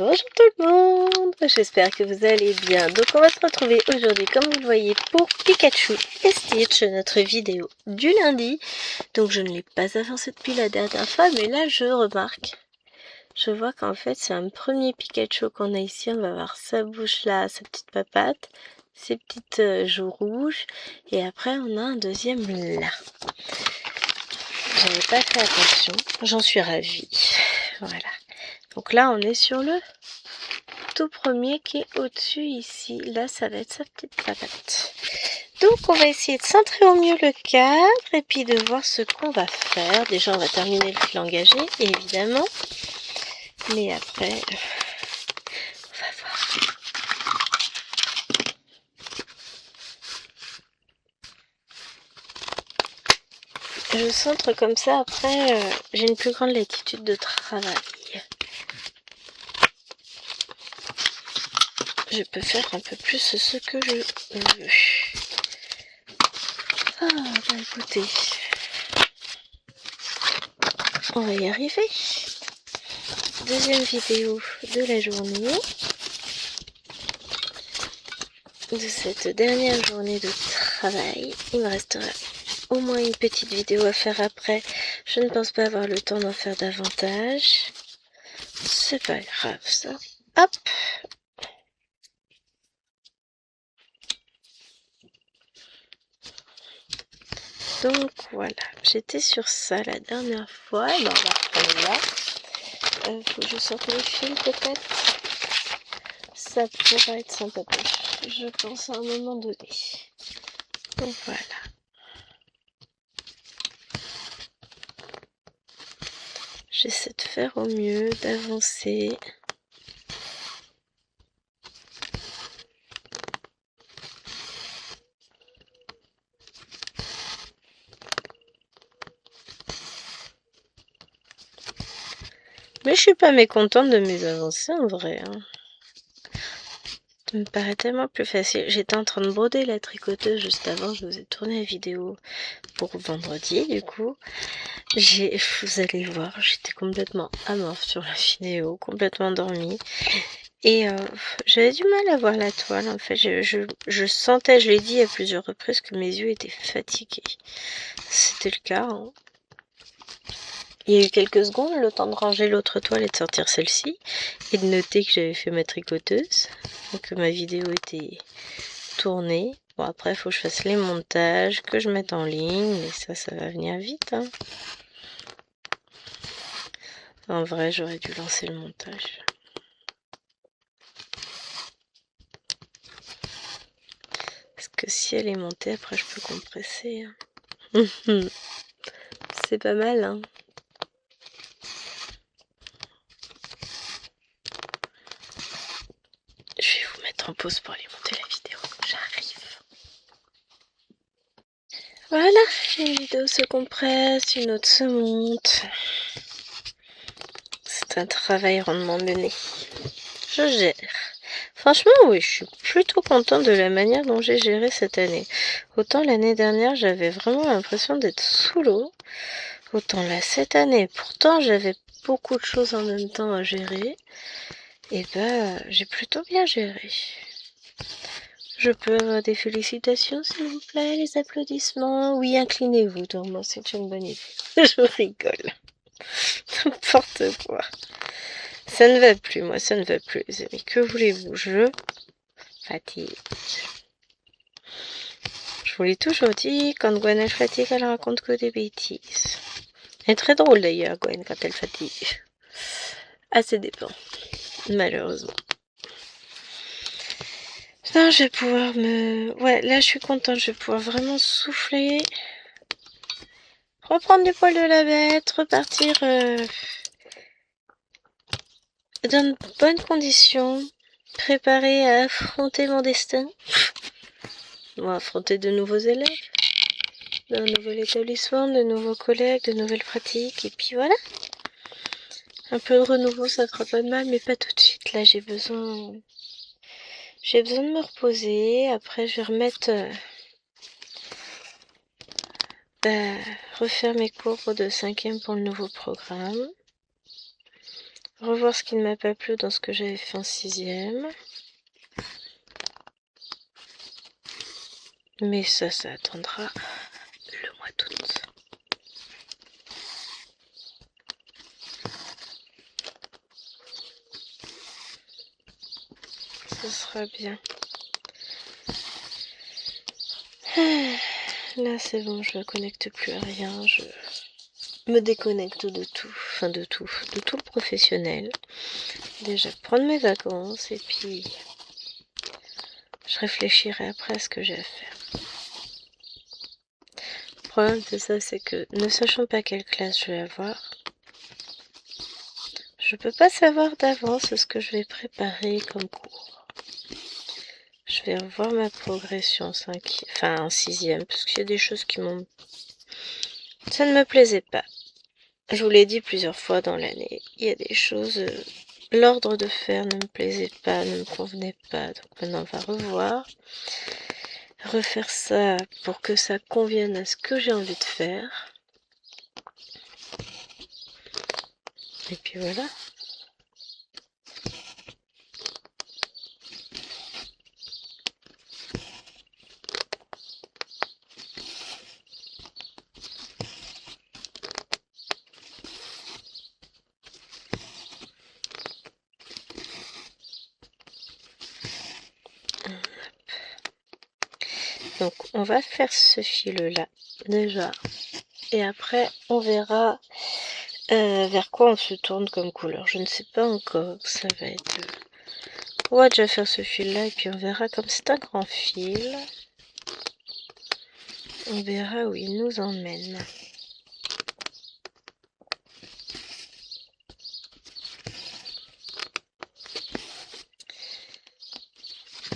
Bonjour tout le monde, j'espère que vous allez bien. Donc on va se retrouver aujourd'hui, comme vous le voyez, pour Pikachu et Stitch, notre vidéo du lundi. Donc je ne l'ai pas avancé depuis la dernière fois, mais là je remarque. Je vois qu'en fait c'est un premier Pikachu qu'on a ici. On va voir sa bouche là, sa petite papate, ses petites joues rouges. Et après on a un deuxième là. J'avais pas fait attention, j'en suis ravie. Voilà. Donc là on est sur le tout premier qui est au-dessus ici. Là, ça va être sa petite papate. Donc, on va essayer de centrer au mieux le cadre et puis de voir ce qu'on va faire. Déjà, on va terminer le fil engagé, évidemment. Mais après, on va voir. Je centre comme ça. Après, j'ai une plus grande latitude de travail. Je peux faire un peu plus ce que je veux. Ah, bah écoutez, on va y arriver. Deuxième vidéo de la journée. De cette dernière journée de travail. Il me restera au moins une petite vidéo à faire après. Je ne pense pas avoir le temps d'en faire davantage. C'est pas grave ça. Hop! Donc voilà, j'étais sur ça la dernière fois. Et ben on va reprendre là. Faut que je sorte les fils peut-être. Ça pourrait être sympa. Je pense à un moment donné. Donc voilà. J'essaie de faire au mieux, d'avancer. Mais je suis pas mécontente de mes avancées en vrai. Ça me paraît tellement plus facile. J'étais en train de broder la tricoteuse juste avant. Je vous ai tourné la vidéo pour vendredi du coup. Vous allez voir, j'étais complètement amorphe sur la vidéo, complètement endormie. Et j'avais du mal à voir la toile en fait. Je sentais, je l'ai dit à plusieurs reprises, que mes yeux étaient fatigués. C'était le cas. Il y a eu quelques secondes, le temps de ranger l'autre toile et de sortir celle-ci. Et de noter que j'avais fait ma tricoteuse. Donc que ma vidéo était tournée. Bon après il faut que je fasse les montages, que je mette en ligne. Mais ça va venir vite. Hein. En vrai j'aurais dû lancer le montage. Parce que si elle est montée, après je peux compresser. Hein. C'est pas mal hein. Je vais vous mettre en pause pour aller monter la vidéo. J'arrive. Voilà, une vidéo se compresse, une autre se monte. C'est un travail rondement mené. Je gère. Franchement, oui, je suis plutôt contente de la manière dont j'ai géré cette année. Autant l'année dernière, j'avais vraiment l'impression d'être sous l'eau. Autant là, cette année, pourtant, j'avais beaucoup de choses en même temps à gérer. Et bah, j'ai plutôt bien géré. Je peux avoir des félicitations, s'il vous plaît, les applaudissements. Oui, inclinez-vous, Dormant, c'est une bonne idée. Je rigole. N'importe quoi. Ça ne va plus, moi, ça ne va plus, les amis. Que voulez-vous? Je fatigue. Je vous l'ai toujours dit, quand Gwen elle fatigue, elle raconte que des bêtises. Elle est très drôle d'ailleurs, Gwen, quand elle fatigue. Ah, ça dépend. Malheureusement. Non, je vais pouvoir me... Ouais, là, je suis contente. Je vais pouvoir vraiment souffler. Reprendre du poil de la bête. Repartir dans de bonnes conditions. Préparée à affronter mon destin. Bon, affronter de nouveaux élèves. D'un nouvel établissement, de nouveaux collègues, de nouvelles pratiques. Et puis voilà. Un peu de renouveau, ça fera pas de mal, mais pas tout de suite. Là, j'ai besoin de me reposer. Après, je vais remettre... refaire mes cours de 5e pour le nouveau programme. revoir ce qui ne m'a pas plu dans ce que j'avais fait en 6e. Mais ça attendra le mois d'août. Ce sera bien. Là, c'est bon, je ne connecte plus à rien. Je me déconnecte de tout. Enfin, de tout le professionnel. Déjà, prendre mes vacances et puis je réfléchirai après à ce que j'ai à faire. Le problème de ça, c'est que ne sachant pas quelle classe je vais avoir, je peux pas savoir d'avance ce que je vais préparer comme cours. Je vais revoir ma progression en 6e, parce qu'il y a des choses qui m'ont... Ça ne me plaisait pas. Je vous l'ai dit plusieurs fois dans l'année, il y a des choses... L'ordre de faire ne me plaisait pas, ne me convenait pas, donc maintenant on va refaire ça pour que ça convienne à ce que j'ai envie de faire. Et puis voilà. Donc on va faire ce fil-là déjà. Et après on verra vers quoi on se tourne comme couleur. Je ne sais pas encore. Ça va être... On va déjà faire ce fil-là et puis on verra. Comme c'est un grand fil, on verra où il nous emmène.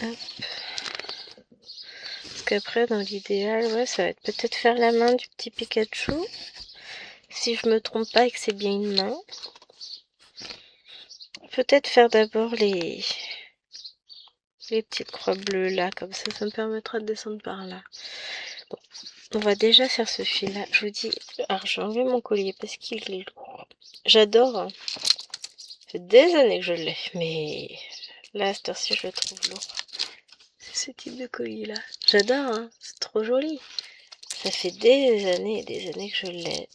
Hop. Parce qu'après, dans l'idéal, ouais, ça va être peut-être faire la main du petit Pikachu. Si je me trompe pas et que c'est bien une main. Peut-être faire d'abord les petites croix bleues là, comme ça me permettra de descendre par là. Bon, on va déjà faire ce fil là. Je vous dis, alors j'ai enlevé mon collier parce qu'il est lourd. J'adore, hein. Ça fait des années que je l'ai, mais là, à cette heure-ci, je le trouve lourd. C'est ce type de collier là. J'adore, hein. C'est trop joli. Ça fait des années et des années que je l'ai.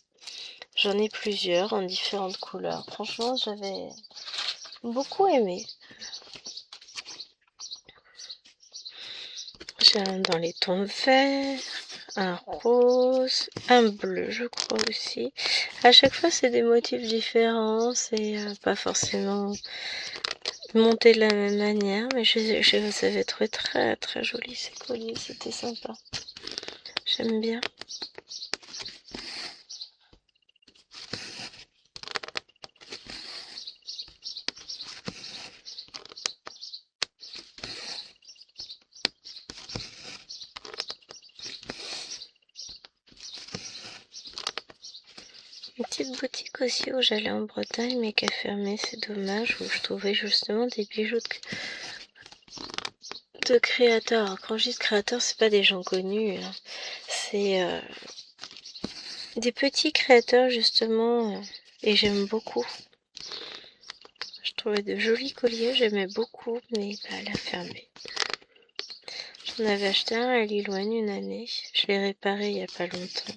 J'en ai plusieurs en différentes couleurs. Franchement, j'avais beaucoup aimé. J'ai un dans les tons verts, un rose, un bleu, je crois aussi. À chaque fois, c'est des motifs différents. C'est pas forcément monté de la même manière, mais je les avais trouvé très très jolis ces colliers. C'était sympa. J'aime bien. Une petite boutique aussi où j'allais en Bretagne mais qui a fermé, c'est dommage, où je trouvais justement des bijoux de créateurs. Alors, quand je dis créateurs, c'est pas des gens connus, hein. C'est des petits créateurs justement, et j'aime beaucoup. Je trouvais de jolis colliers, j'aimais beaucoup, mais bah, elle a fermé. J'en avais acheté un à Lilloigne une année, je l'ai réparé il y a pas longtemps.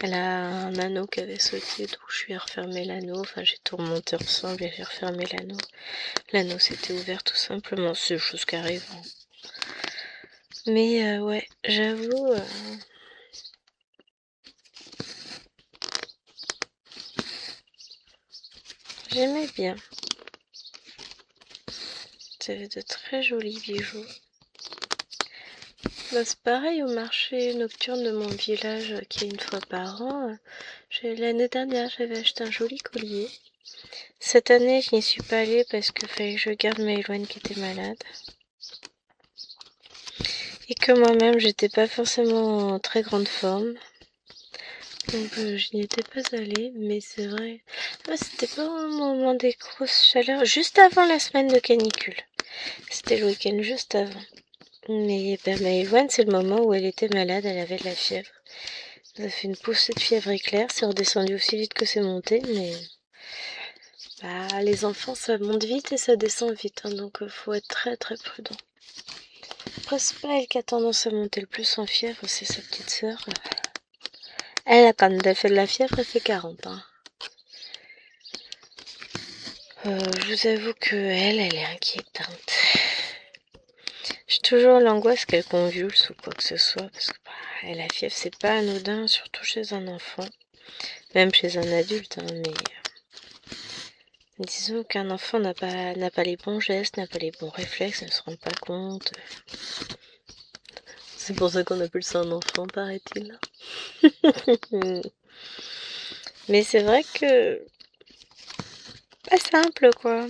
Elle a un anneau qui avait sauté, donc je lui ai refermé l'anneau. Enfin, j'ai tout remonté ensemble et j'ai refermé l'anneau. L'anneau s'était ouvert tout simplement. C'est des choses qui arrivent. Mais ouais, j'avoue. J'aimais bien. C'était de très jolis bijoux. Bah, c'est pareil au marché nocturne de mon village qui est une fois par an. L'année dernière, j'avais acheté un joli collier. Cette année, je n'y suis pas allée parce qu'il fallait que je garde Maëloine qui était malade. Et que moi-même, j'étais pas forcément en très grande forme. Donc je n'y étais pas allée, mais c'est vrai. C'était pas au moment des grosses chaleurs, juste avant la semaine de canicule. C'était le week-end juste avant. Mais Maëloine, c'est le moment où elle était malade, elle avait de la fièvre. Ça a fait une poussée de fièvre éclair, c'est redescendu aussi vite que c'est monté, mais Bah, les enfants, ça monte vite et ça descend vite, hein, donc faut être très très prudent. Après, c'est pas elle qui a tendance à monter le plus en fièvre, c'est sa petite sœur. Elle, quand elle fait de la fièvre, elle fait 40. Hein. Je vous avoue que elle est inquiétante. J'ai toujours l'angoisse qu'elle convulse ou quoi que ce soit, parce que la fièvre, c'est pas anodin, surtout chez un enfant, même chez un adulte, hein, mais disons qu'un enfant n'a pas les bons gestes, n'a pas les bons réflexes, ne se rend pas compte. C'est pour ça qu'on appelle ça un enfant, paraît-il. Mais c'est vrai que pas simple, quoi.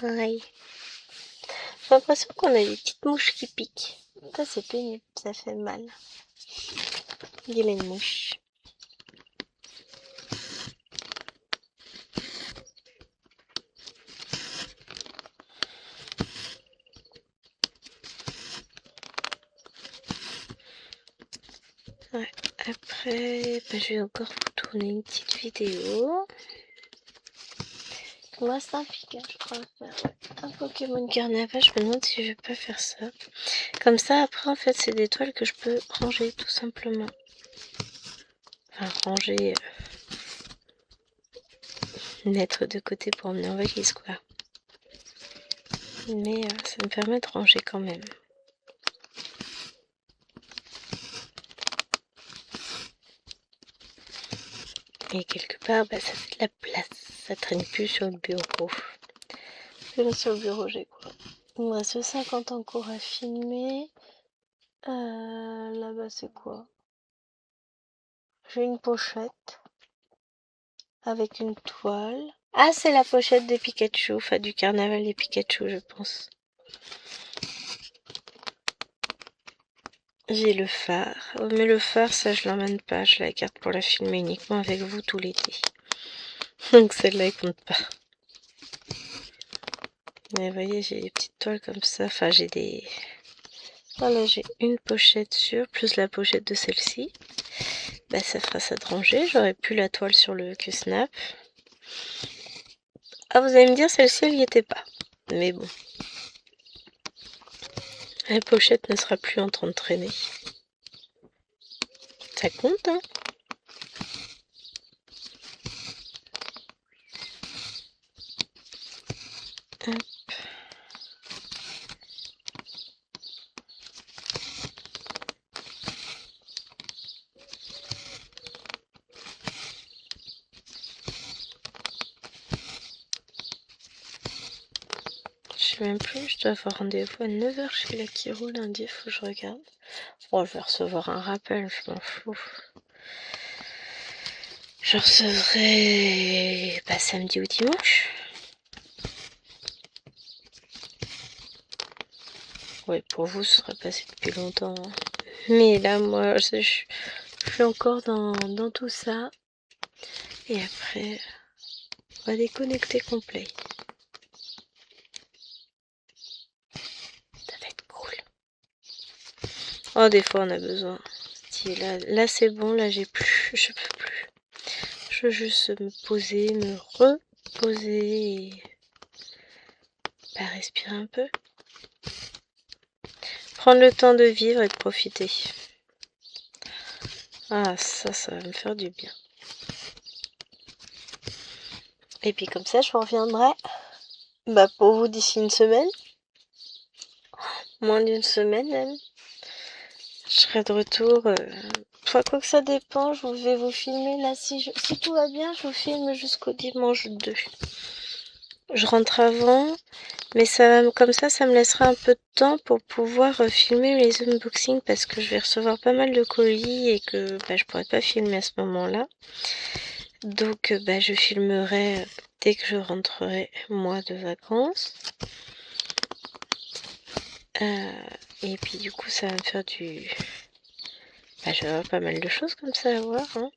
Ouais. J'ai l'impression qu'on a des petites mouches qui piquent. Ça, c'est pénible, ça fait mal. Il y a les mouches. Ouais. Après, je vais encore vous tourner une petite vidéo. Il me reste un Pikachu, je crois, à faire. Un Pokémon Carnaval, je me demande si je vais pas faire ça. Comme ça, après, en fait, c'est des toiles que je peux ranger, tout simplement. Enfin, ranger... mettre de côté pour emmener en valise, quoi. Mais ça me permet de ranger quand même. Et quelque part, ça fait de la place. Ça traîne plus sur le bureau. Là, sur le bureau, j'ai quoi? Il me reste 50 en cours à filmer. Là-bas, c'est quoi? J'ai une pochette avec une toile. Ah, c'est la pochette des Pikachu, enfin du carnaval des Pikachu, je pense. J'ai le phare. Oh, mais le phare, ça, je l'emmène pas. Je la garde pour la filmer uniquement avec vous tout l'été. Donc celle-là, elle compte pas. Mais vous voyez, j'ai des petites toiles comme ça. Enfin, j'ai des... Voilà, j'ai une pochette sûre, plus la pochette de celle-ci. Ça fera ça de ranger. J'aurais pu la toile sur le Q-Snap. Ah, vous allez me dire, celle-ci, elle y était pas. Mais bon. La pochette ne sera plus en train de traîner. Ça compte, hein? Hop. Je sais même plus, je dois avoir rendez-vous à 9h chez la Kiro lundi, faut que je regarde. Bon, je vais recevoir un rappel, je m'en fous. Je recevrai samedi ou dimanche. Ouais, pour vous, ce sera passé depuis longtemps. Hein. Mais là, moi, je suis encore dans tout ça. Et après, on va déconnecter complet. Ça va être cool. Oh, des fois, on a besoin. Là c'est bon, là j'ai plus, je peux plus. Je veux juste me poser, me reposer et respirer un peu. Prendre le temps de vivre et de profiter. Ah, ça va me faire du bien. Et puis comme ça, je reviendrai pour vous d'ici une semaine. Moins d'une semaine même. Je serai de retour. Quoi que ça dépend, je vais vous filmer là. Si tout va bien, je vous filme jusqu'au dimanche 2. Je rentre avant. Mais comme ça me laissera un peu de temps pour pouvoir filmer les unboxings parce que je vais recevoir pas mal de colis et que je pourrais pas filmer à ce moment-là. Donc je filmerai dès que je rentrerai moi de vacances. Et puis du coup ça va me faire du... je vais avoir pas mal de choses comme ça à voir. Hein.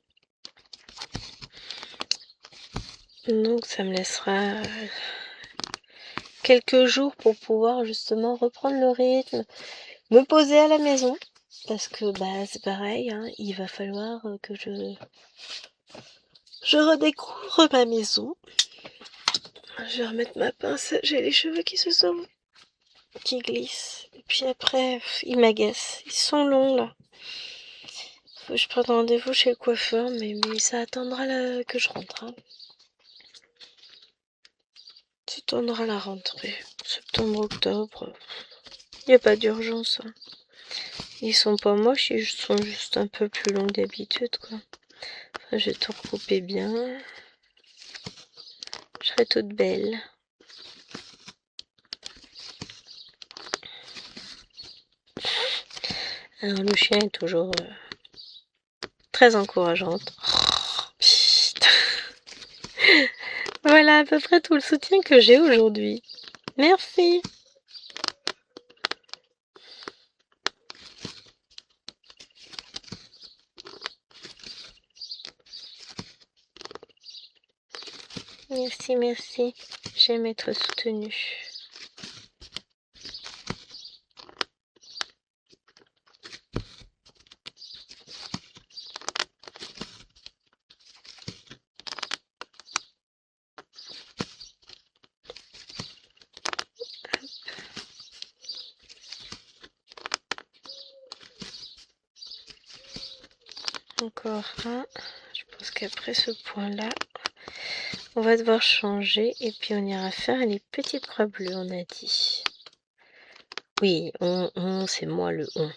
Donc ça me laissera quelques jours pour pouvoir justement reprendre le rythme, me poser à la maison. Parce que bah c'est pareil, hein, il va falloir que je redécouvre ma maison. Je vais remettre ma pince, j'ai les cheveux qui glissent. Et puis après, ils m'agacent. Ils sont longs là. Faut que je prenne rendez-vous chez le coiffeur, mais ça attendra que je rentre. Hein. Ça attendra la rentrée. Septembre, octobre. Il n'y a pas d'urgence. Hein. Ils sont pas moches, ils sont juste un peu plus longs que d'habitude, quoi. Enfin, je vais tout recouper bien. Je serai toute belle. Alors, le chien est toujours très encourageante. Voilà à peu près tout le soutien que j'ai aujourd'hui. Merci. Merci, merci. J'aime être soutenue. Encore un. Je pense qu'après ce point-là, on va devoir changer et puis on ira faire les petites croix bleues, on a dit. Oui, c'est moi le on.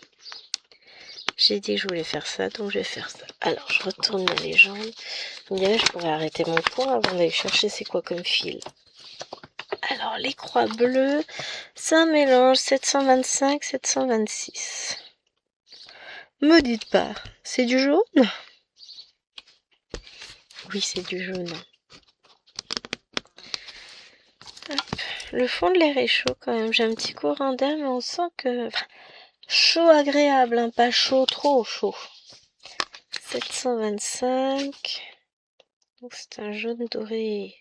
J'ai dit que je voulais faire ça, donc je vais faire ça. Alors, je retourne la légende. Vous me direz, je pourrais arrêter mon point avant d'aller chercher c'est quoi comme fil. Alors, les croix bleues, c'est un mélange 725-726. Me dites pas, c'est du jaune? Oui, c'est du jaune. Hop. Le fond de l'air est chaud quand même. J'ai un petit courant d'air, mais on sent que... Enfin, chaud agréable, hein, pas chaud, trop chaud. 725. Donc c'est un jaune doré.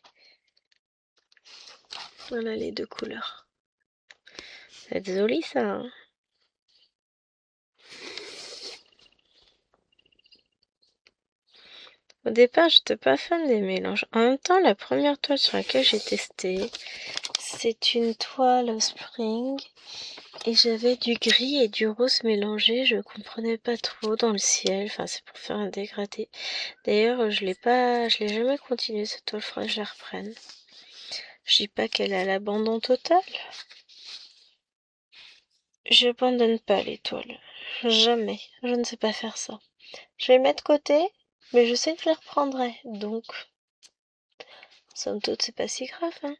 Voilà les deux couleurs. Ça va être joli ça. Hein. Au départ, j'étais pas fan des mélanges. En même temps, la première toile sur laquelle j'ai testé, c'est une toile spring. Et j'avais du gris et du rose mélangé, je comprenais pas trop dans le ciel, enfin c'est pour faire un dégradé. D'ailleurs, je l'ai jamais continué cette toile, faudrait que je la reprenne. Je dis pas qu'elle est à l'abandon total. J'abandonne pas les toiles. Jamais. Je ne sais pas faire ça. Je vais les mettre de côté, mais je sais que je les reprendrai. Donc, somme toute, c'est pas si grave, hein.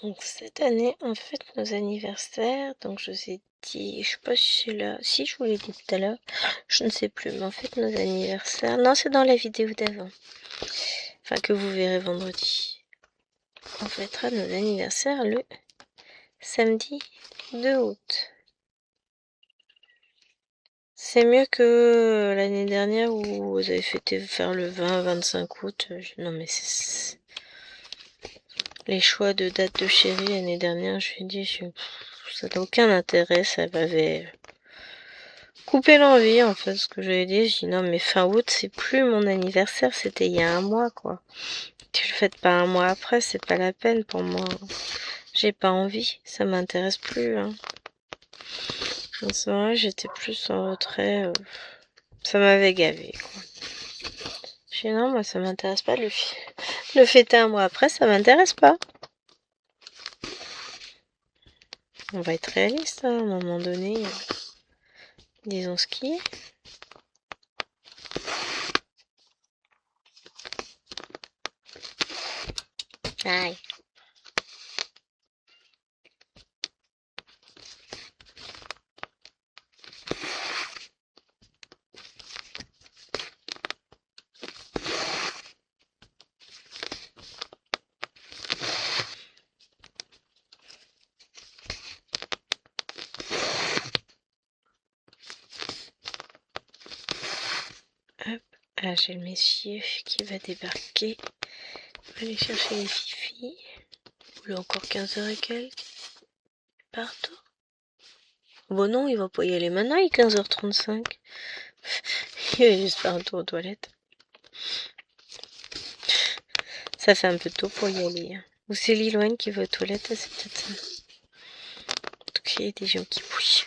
Donc cette année, on fête nos anniversaires. Donc je vous ai dit, je sais pas si c'est là, si je vous l'ai dit tout à l'heure, je ne sais plus, mais on fête nos anniversaires. Non, c'est dans la vidéo d'avant. Enfin, que vous verrez vendredi. On fêtera nos anniversaires le samedi 2 août. C'est mieux que l'année dernière où vous avez fêté faire le 20-25 août. Non mais c'est... Les choix de date de chérie l'année dernière, je lui ai dit, ça n'a aucun intérêt, ça m'avait coupé l'envie en fait, ce que j'avais dit. J'ai dit non mais fin août c'est plus mon anniversaire, c'était il y a un mois quoi. Tu le fêtes pas un mois après, c'est pas la peine pour moi. J'ai pas envie, ça m'intéresse plus. Hein. C'est vrai, j'étais plus en retrait, ça m'avait gavé quoi. J'ai dit non, moi ça m'intéresse pas de le fêter un mois après, ça m'intéresse pas. On va être réaliste hein, à un moment donné. Disons ce qui est. Aïe. Hop. Ah, j'ai le messier qui va débarquer. On va aller chercher les fifis. Il est encore 15h et quelques. Partout. Bon non, il va pas y aller maintenant, il est 15h35. Il va juste faire un tour aux toilettes. Ça fait un peu tôt pour y aller. Ou c'est Liloine qui va aux toilettes, c'est peut-être ça. En tout cas, il y a des gens qui bouillent.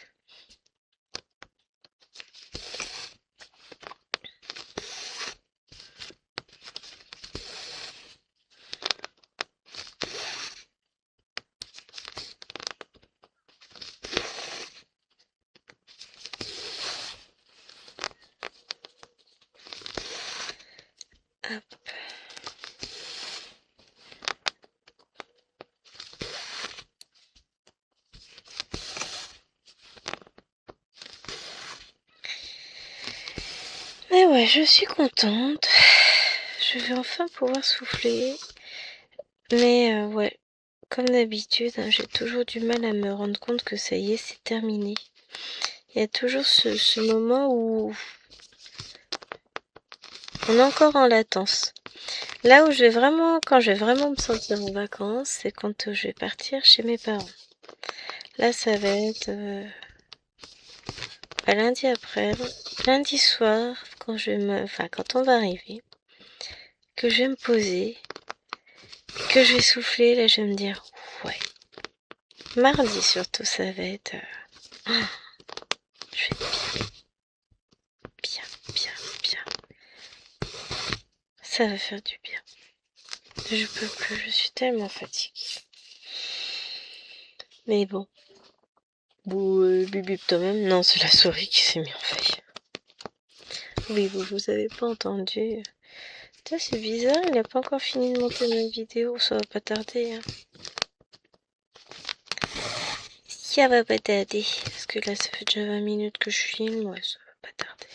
Hop. Mais ouais, je suis contente. Je vais enfin pouvoir souffler. Mais ouais, comme d'habitude, hein, j'ai toujours du mal à me rendre compte que ça y est, c'est terminé. Il y a toujours ce moment où on est encore en latence. Là où quand je vais vraiment me sentir en vacances, c'est quand je vais partir chez mes parents. Là, ça va être lundi après, lundi soir, quand on va arriver, que je vais me poser, que je vais souffler, là, je vais me dire, ouais. Mardi surtout, ça va être, je vais être bien. Ça va faire du bien. Je peux plus, je suis tellement fatiguée. Mais bon. Bip toi-même. Non, c'est la souris qui s'est mise en feuille. Oui, vous avez pas entendu. Putain, c'est bizarre, il a pas encore fini de monter ma vidéo, ça va pas tarder. Hein. Ça va pas tarder. Parce que là, ça fait déjà 20 minutes que je filme, ouais, ça va pas tarder.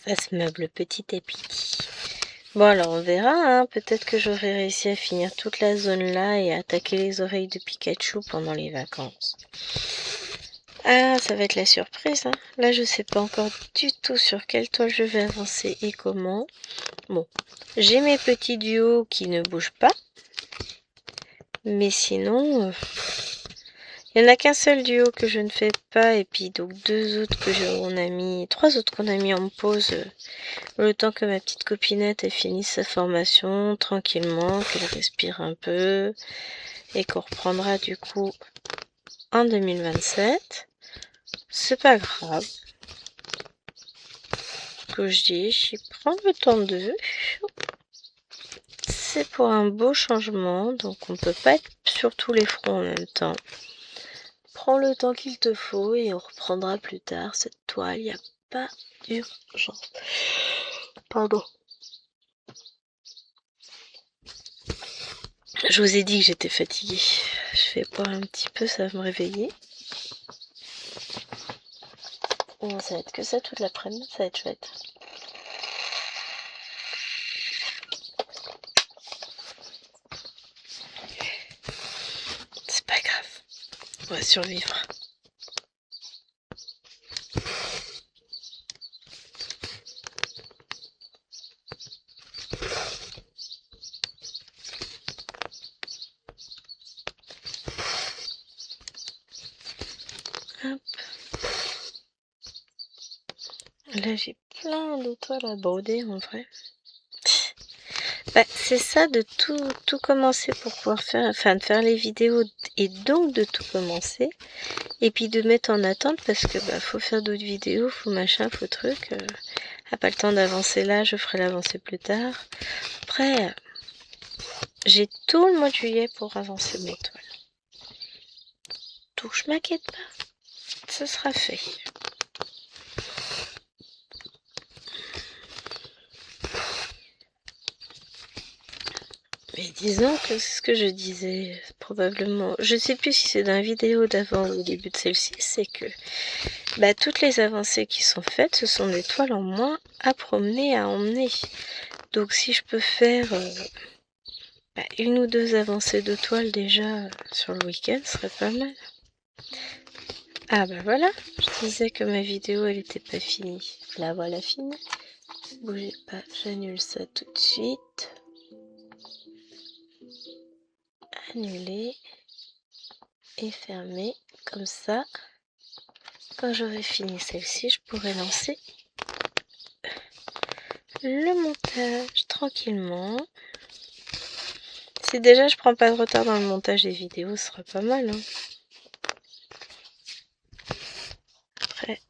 Ça se meuble petit à petit. Bon, alors on verra, hein. Peut-être que j'aurai réussi à finir toute la zone là et à attaquer les oreilles de Pikachu pendant les vacances. Ah, ça va être la surprise, hein. Là, je sais pas encore du tout sur quelle toile je vais avancer et comment. Bon, j'ai mes petits duos qui ne bougent pas. Mais sinon, il n'y en a qu'un seul duo que je ne fais pas. Et puis donc trois autres qu'on a mis en pause le temps que ma petite copinette ait fini sa formation tranquillement, qu'elle respire un peu. Et qu'on reprendra du coup en 2027. C'est pas grave. Que je dis, j'y prends le temps d'eux. C'est pour un beau changement, donc on peut pas être sur tous les fronts en même temps. Prends le temps qu'il te faut et on reprendra plus tard cette toile, il n'y a pas d'urgence. Pardon. Je vous ai dit que j'étais fatiguée. Je vais boire un petit peu, ça va me réveiller. Bon, ça va être que ça toute l'après-midi, ça va être chouette. C'est pas grave, on va survivre. Hop. Là j'ai plein de toiles à broder en vrai. Bah, c'est ça de tout commencer pour pouvoir de faire les vidéos et donc de tout commencer. Et puis de mettre en attente parce que faut faire d'autres vidéos, faut machin, faut truc. Pas le temps d'avancer là, je ferai l'avancer plus tard. Après, j'ai tout le mois de juillet pour avancer mes toiles. Donc je m'inquiète pas, ce sera fait. Mais disons que c'est ce que je disais probablement. Je sais plus si c'est dans la vidéo d'avant ou au début de celle-ci, c'est que toutes les avancées qui sont faites, ce sont des toiles en moins à promener, à emmener. Donc si je peux faire une ou deux avancées de toiles déjà sur le week-end, ce serait pas mal. Ah bah voilà, je disais que ma vidéo elle était pas finie. La voilà finie. Bougez pas, j'annule ça tout de suite. Annuler et fermer. Comme ça, quand j'aurai fini celle-ci, je pourrai lancer le montage tranquillement. Si déjà je prends pas de retard dans le montage des vidéos, ce sera pas mal. Hein. Après,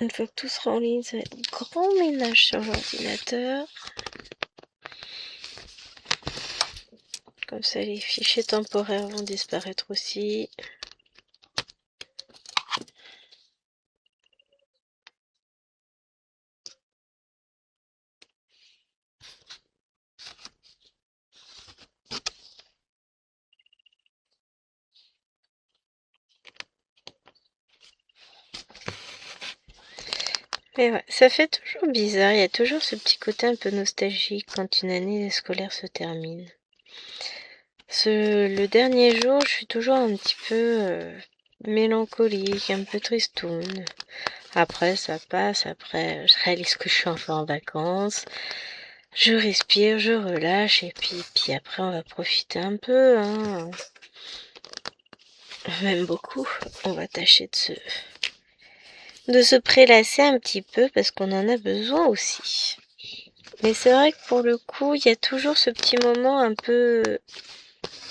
une fois que tout sera en ligne, ça va être grand ménage sur l'ordinateur. Comme ça, les fichiers temporaires vont disparaître aussi. Mais ouais, ça fait toujours bizarre, il y a toujours ce petit côté un peu nostalgique quand une année scolaire se termine. Le dernier jour, je suis toujours un petit peu mélancolique, un peu tristoune. Après, ça passe, après, je réalise que je suis enfin en vacances. Je respire, je relâche, et puis après, on va profiter un peu, hein. Même beaucoup. On va tâcher de se prélasser un petit peu parce qu'on en a besoin aussi. Mais c'est vrai que pour le coup, il y a toujours ce petit moment un peu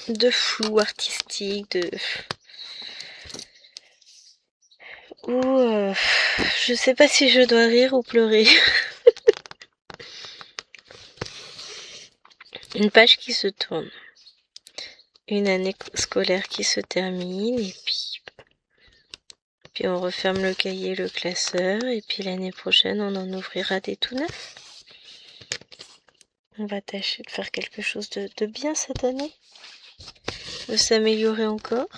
de flou artistique, où je sais pas si je dois rire ou pleurer. Une page qui se tourne, une année scolaire qui se termine, et puis on referme le cahier, le classeur, et puis l'année prochaine on en ouvrira des tout neufs. On va tâcher de faire quelque chose de bien cette année, de s'améliorer encore.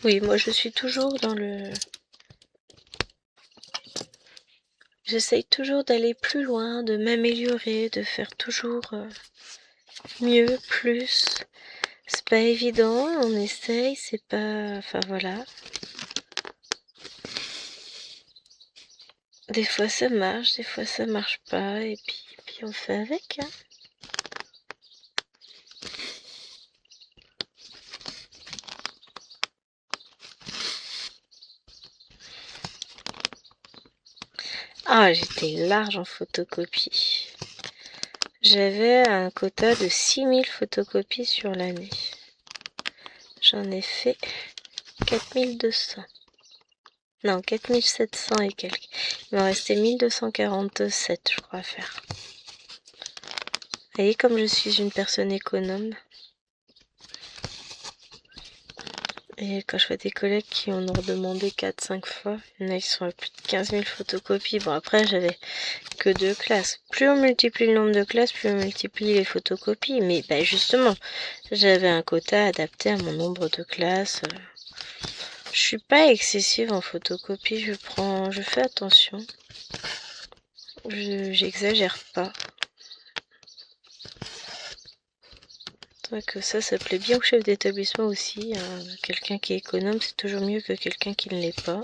Oui, moi je suis toujours dans le... J'essaye toujours d'aller plus loin, de m'améliorer, de faire toujours mieux, plus. C'est pas évident, on essaye, c'est pas... Enfin voilà. Des fois ça marche, des fois ça marche pas, et puis on fait avec, hein. Ah, j'étais large en photocopie. J'avais un quota de 6000 photocopies sur l'année. J'en ai fait 4200. Non, 4700 et quelques. Il m'en restait 1247, je crois, à faire. Vous voyez comme je suis une personne économe. Et quand je vois des collègues qui en ont redemandé 4-5 fois, il y en a qui sont à plus de 15 000 photocopies. Bon, après, j'avais que 2 classes. Plus on multiplie le nombre de classes, plus on multiplie les photocopies. Mais justement, j'avais un quota adapté à mon nombre de classes. Je suis pas excessive en photocopie, je fais attention. J'exagère pas. C'est vrai que ça plaît bien au chef d'établissement aussi. Hein. Quelqu'un qui est économe, c'est toujours mieux que quelqu'un qui ne l'est pas.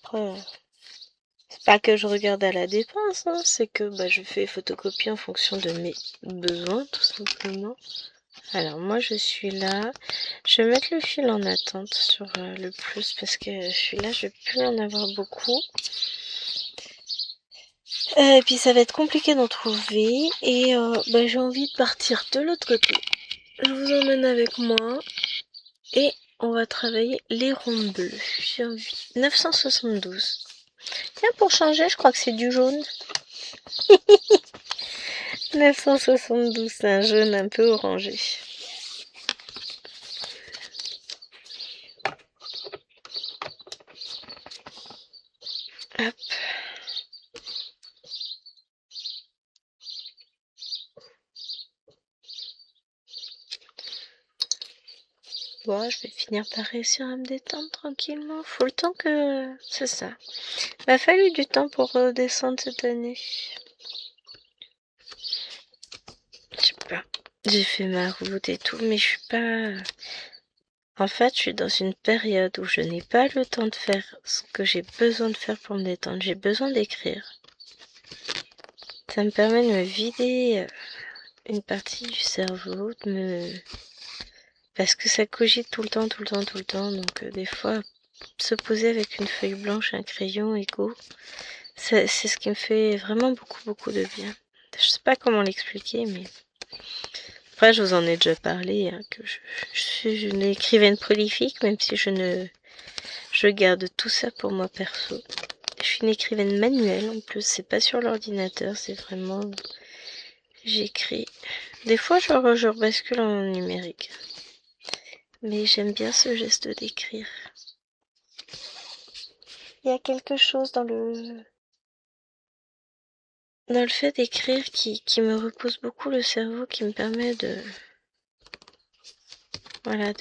Après, c'est pas que je regarde à la dépense, hein, c'est que je fais photocopie en fonction de mes besoins, tout simplement. Alors moi je suis là, je vais mettre le fil en attente sur le plus parce que celui-là je vais plus en avoir beaucoup. Et puis ça va être compliqué d'en trouver et j'ai envie de partir de l'autre côté. Je vous emmène avec moi et on va travailler les ronds bleus. J'ai envie. 972. Tiens, pour changer, je crois que c'est du jaune. 972, c'est un jaune un peu orangé. Hop. je vais finir par réussir à me détendre tranquillement. Faut le temps que... C'est ça. M'a fallu du temps pour redescendre cette année. Je sais pas. J'ai fait ma route et tout, mais je suis pas... En fait, je suis dans une période où je n'ai pas le temps de faire ce que j'ai besoin de faire pour me détendre. J'ai besoin d'écrire. Ça me permet de me vider une partie du cerveau, parce que ça cogite tout le temps. Donc des fois, se poser avec une feuille blanche, un crayon et go, c'est ce qui me fait vraiment beaucoup de bien. Je sais pas comment l'expliquer, mais... Après, je vous en ai déjà parlé, hein, que je suis une écrivaine prolifique, même si je garde tout ça pour moi perso. Je suis une écrivaine manuelle, en plus, c'est pas sur l'ordinateur, c'est vraiment... J'écris. Des fois, je rebascule en numérique. Mais j'aime bien ce geste d'écrire. Il y a quelque chose dans le fait d'écrire qui me repose beaucoup le cerveau, qui me permet de... Voilà,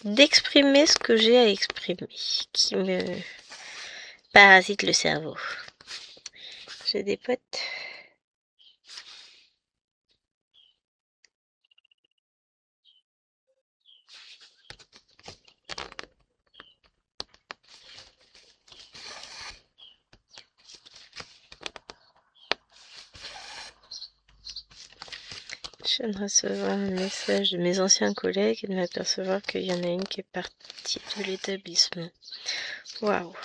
d'exprimer ce que j'ai à exprimer, qui me parasite le cerveau. J'ai des potes. Je viens de recevoir un message de mes anciens collègues et de m'apercevoir qu'il y en a une qui est partie de l'établissement. Waouh!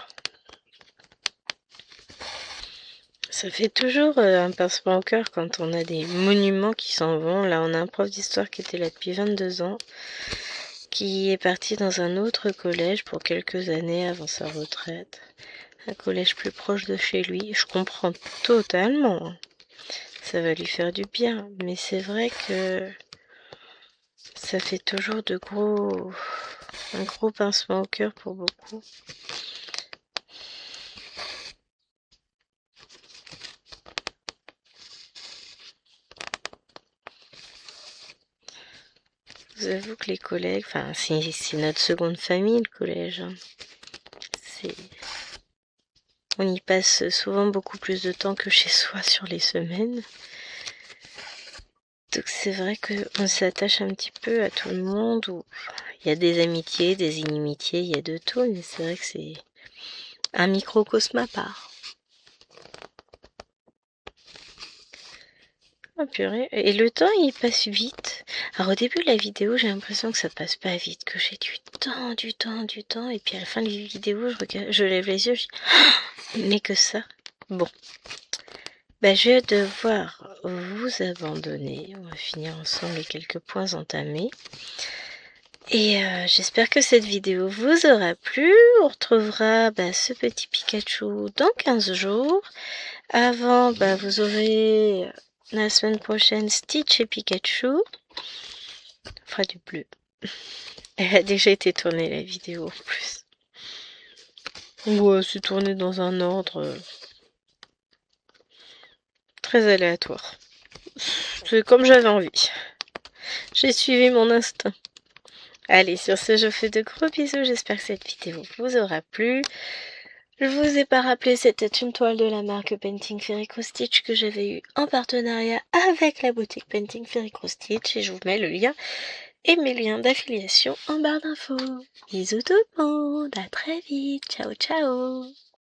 Ça fait toujours un pincement au cœur quand on a des monuments qui s'en vont. Là, on a un prof d'histoire qui était là depuis 22 ans, qui est parti dans un autre collège pour quelques années avant sa retraite. Un collège plus proche de chez lui. Je comprends totalement. Ça va lui faire du bien. Mais c'est vrai que ça fait toujours un gros pincement au cœur pour beaucoup. Je vous avoue que les collègues, enfin, c'est notre seconde famille, le collège. Hein. On y passe souvent beaucoup plus de temps que chez soi sur les semaines. Donc c'est vrai qu'on s'attache un petit peu à tout le monde. Il y a des amitiés, des inimitiés, il y a de tout. Mais c'est vrai que c'est un microcosme à part. Oh purée. Et le temps, il passe vite. Alors au début de la vidéo, j'ai l'impression que ça passe pas vite, que j'ai du temps. Et puis à la fin de la vidéo, je lève les yeux, je dis, mais que ça. Bon. Je vais devoir vous abandonner. On va finir ensemble les quelques points entamés. Et j'espère que cette vidéo vous aura plu. On retrouvera ce petit Pikachu dans 15 jours. Avant, vous aurez la semaine prochaine Stitch et Pikachu. On fera du bleu. Elle a déjà été tournée la vidéo en plus. Ouais, c'est tourné dans un ordre très aléatoire. C'est comme j'avais envie. J'ai suivi mon instinct. Allez, sur ce, je vous fais de gros bisous. J'espère que cette vidéo vous aura plu. Je vous ai pas rappelé, c'était une toile de la marque Painting Fairy Cross Stitch que j'avais eu en partenariat avec la boutique Painting Fairy Cross Stitch. Et je vous mets le lien et mes liens d'affiliation en barre d'infos. Bisous tout le monde, à très vite. Ciao, ciao.